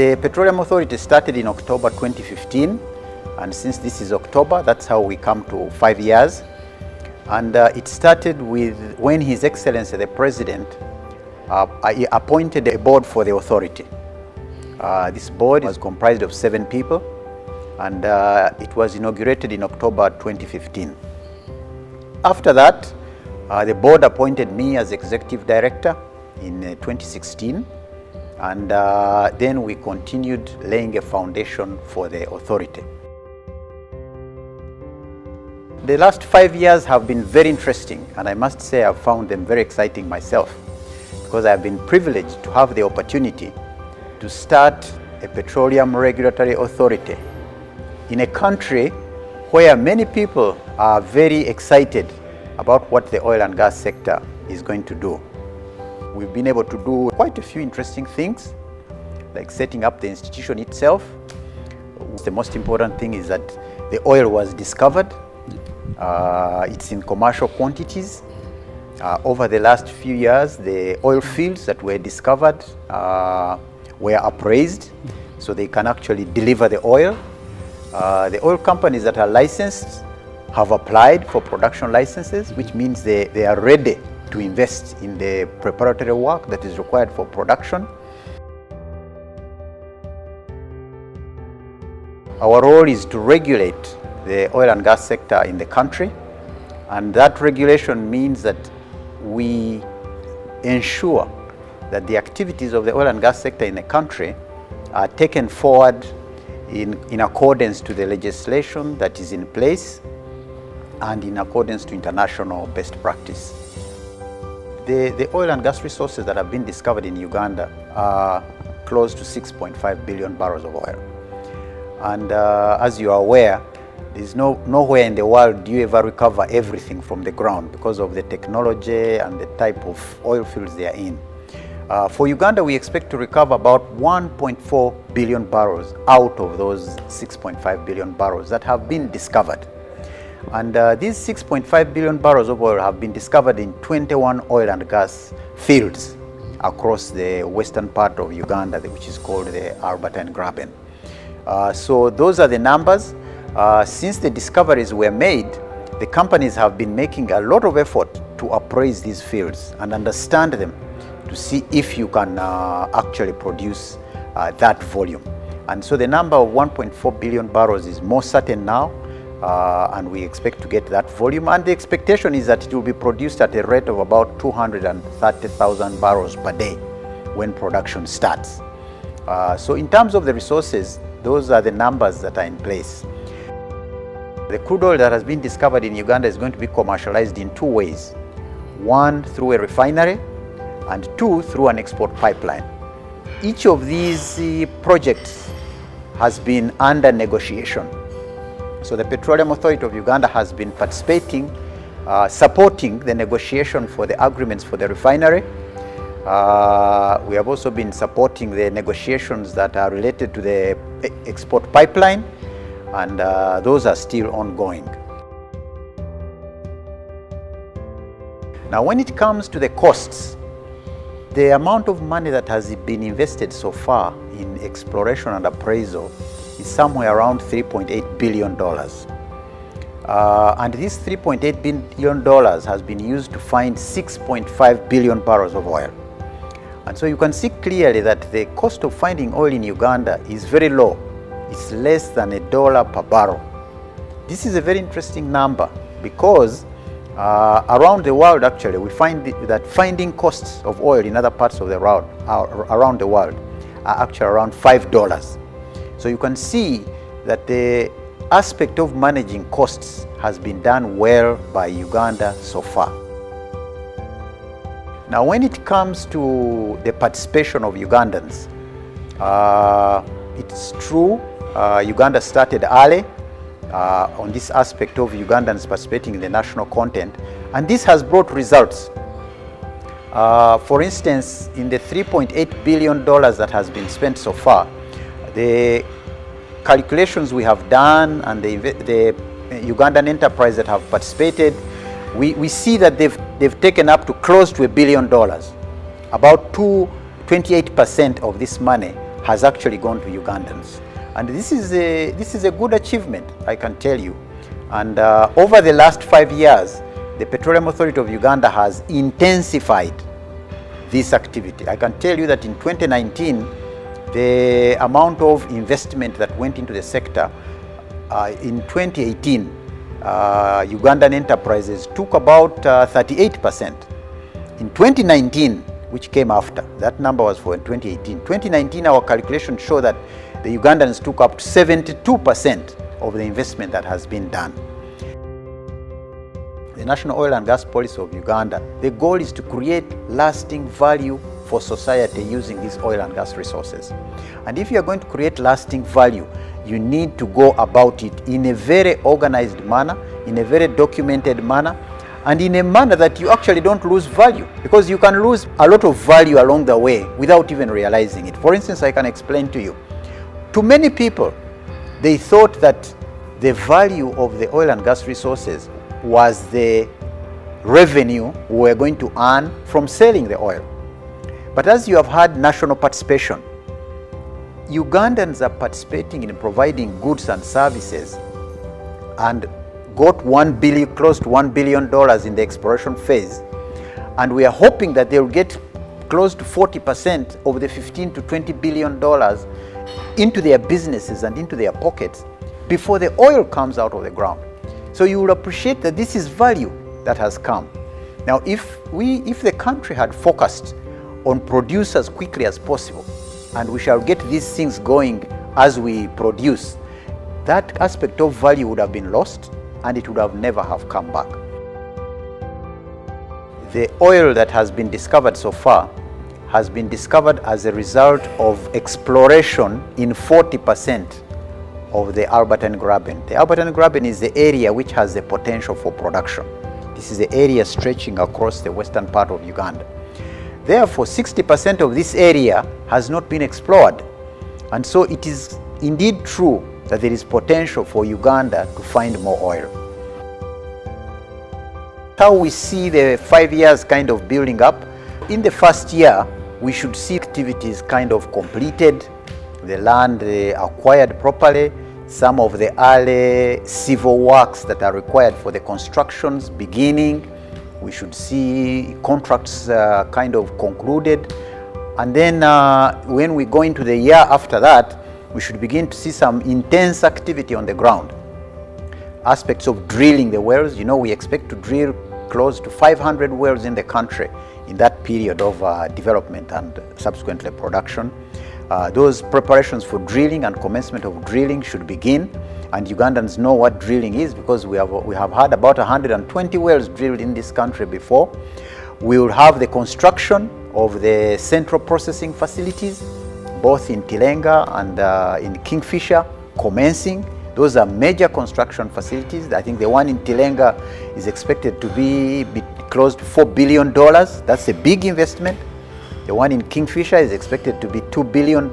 The Petroleum Authority started in October 2015, and since this is October, that's how we come to 5 years. And it started with when His Excellency the President appointed a board for the authority. This board was comprised of 7 people, and it was inaugurated in October 2015. After that, the board appointed me as Executive Director in 2016, and then we continued laying a foundation for the authority. The last 5 years have been very interesting, and I must say I've found them very exciting myself, because I've been privileged to have the opportunity to start a petroleum regulatory authority in a country where many people are very excited about what the oil and gas sector is going to do. We've been able to do quite a few interesting things, like setting up the institution itself. The most important thing is that the oil was discovered. It's in commercial quantities. Over the last few years, the oil fields that were discovered were appraised, so they can actually deliver the oil. The oil companies that are licensed have applied for production licenses, which means they are ready to invest in the preparatory work that is required for production. Our role is to regulate the oil and gas sector in the country, and that regulation means that we ensure that the activities of the oil and gas sector in the country are taken forward in accordance to the legislation that is in place and in accordance to international best practice. The oil and gas resources that have been discovered in Uganda are close to 6.5 billion barrels of oil. And as you are aware, there's nowhere in the world do you ever recover everything from the ground because of the technology and the type of oil fields they are in. For Uganda, we expect to recover about 1.4 billion barrels out of those 6.5 billion barrels that have been discovered. And these 6.5 billion barrels of oil have been discovered in 21 oil and gas fields across the western part of Uganda, which is called the Albertine Graben. So those are the numbers. Since the discoveries were made, the companies have been making a lot of effort to appraise these fields and understand them to see if you can actually produce that volume. And so the number of 1.4 billion barrels is more certain now, and we expect to get that volume. And the expectation is that it will be produced at a rate of about 230,000 barrels per day when production starts. So in terms of the resources, those are the numbers that are in place. The crude oil that has been discovered in Uganda is going to be commercialized in 2 ways. 1, through a refinery, and 2, through an export pipeline. Each of these projects has been under negotiation. So the Petroleum Authority of Uganda has been participating, supporting the negotiation for the agreements for the refinery. We have also been supporting the negotiations that are related to the export pipeline, and those are still ongoing. Now, when it comes to the costs, the amount of money that has been invested so far in exploration and appraisal is somewhere around $3.8 billion. And this $3.8 billion has been used to find 6.5 billion barrels of oil. And so you can see clearly that the cost of finding oil in Uganda is very low. It's less than $1 per barrel. This is a very interesting number because around the world, actually, we find that finding costs of oil in other parts of the world, around the world, are actually around $5. So you can see that the aspect of managing costs has been done well by Uganda so far. Now, when it comes to the participation of Ugandans, it's true, Uganda started early on this aspect of Ugandans participating in the national content, and this has brought results. For instance, in the $3.8 billion that has been spent so far, the calculations we have done and the Ugandan enterprise that have participated, we see that they've taken up to close to $1 billion. About 28% of this money has actually gone to Ugandans. And this is a good achievement, I can tell you. And over the last 5 years, the Petroleum Authority of Uganda has intensified this activity. I can tell you that in 2019, the amount of investment that went into the sector in 2018, Ugandan enterprises took about 38%. In 2019, which came after, that number was for 2018. 2019, our calculations show that the Ugandans took up 72% of the investment that has been done. The National Oil and Gas Policy of Uganda, the goal is to create lasting value for society using these oil and gas resources. And if you are going to create lasting value, you need to go about it in a very organized manner, in a very documented manner, and in a manner that you actually don't lose value, because you can lose a lot of value along the way without even realizing it. For instance, I can explain to you. To many people, they thought that the value of the oil and gas resources was the revenue we were going to earn from selling the oil. But as you have had national participation, Ugandans are participating in providing goods and services and got close to $1 billion in the exploration phase. And we are hoping that they will get close to 40% of the $15 to $20 billion into their businesses and into their pockets before the oil comes out of the ground. So you will appreciate that this is value that has come. Now, if the country had focused on produce as quickly as possible, and we shall get these things going as we produce, that aspect of value would have been lost and it would have never have come back. The oil that has been discovered so far has been discovered as a result of exploration in 40% of the Albertine Graben. The Albertine Graben is the area which has the potential for production. This is the area stretching across the western part of Uganda. Therefore, 60% of this area has not been explored. And so it is indeed true that there is potential for Uganda to find more oil. How we see the 5 years kind of building up. In the first year, we should see activities kind of completed, the land acquired properly, some of the early civil works that are required for the constructions beginning. We should see contracts kind of concluded. And then when we go into the year after that, we should begin to see some intense activity on the ground. Aspects of drilling the wells. You know, we expect to drill close to 500 wells in the country in that period of development and subsequently production. Those preparations for drilling and commencement of drilling should begin, and Ugandans know what drilling is because we have had about 120 wells drilled in this country before. We will have the construction of the central processing facilities, both in Tilenga and in Kingfisher, commencing. Those are major construction facilities. I think the one in Tilenga is expected to be close to $4 billion. That's a big investment. The one in Kingfisher is expected to be $2 billion.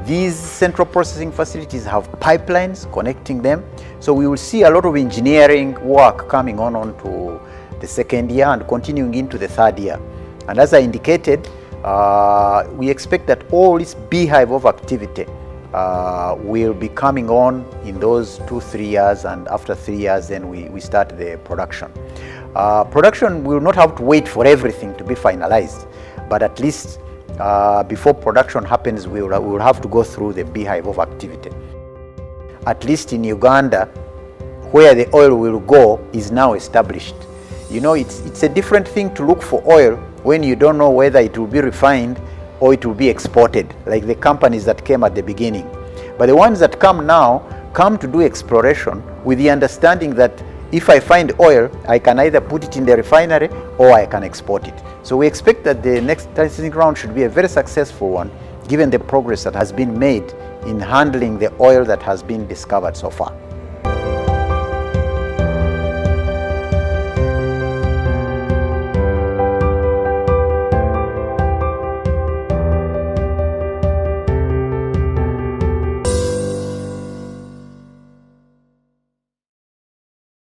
These central processing facilities have pipelines connecting them. So we will see a lot of engineering work coming on to the second year and continuing into the third year. And as I indicated, we expect that all this beehive of activity will be coming on in those 2-3 years, and after 3 years then we start the production. Production will not have to wait for everything to be finalized, but at least before production happens, we will have to go through the beehive of activity. At least in Uganda, where the oil will go is now established. You know, it's a different thing to look for oil when you don't know whether it will be refined or it will be exported, like the companies that came at the beginning. But the ones that come now come to do exploration with the understanding that if I find oil, I can either put it in the refinery or I can export it. So we expect that the next licensing round should be a very successful one, given the progress that has been made in handling the oil that has been discovered so far.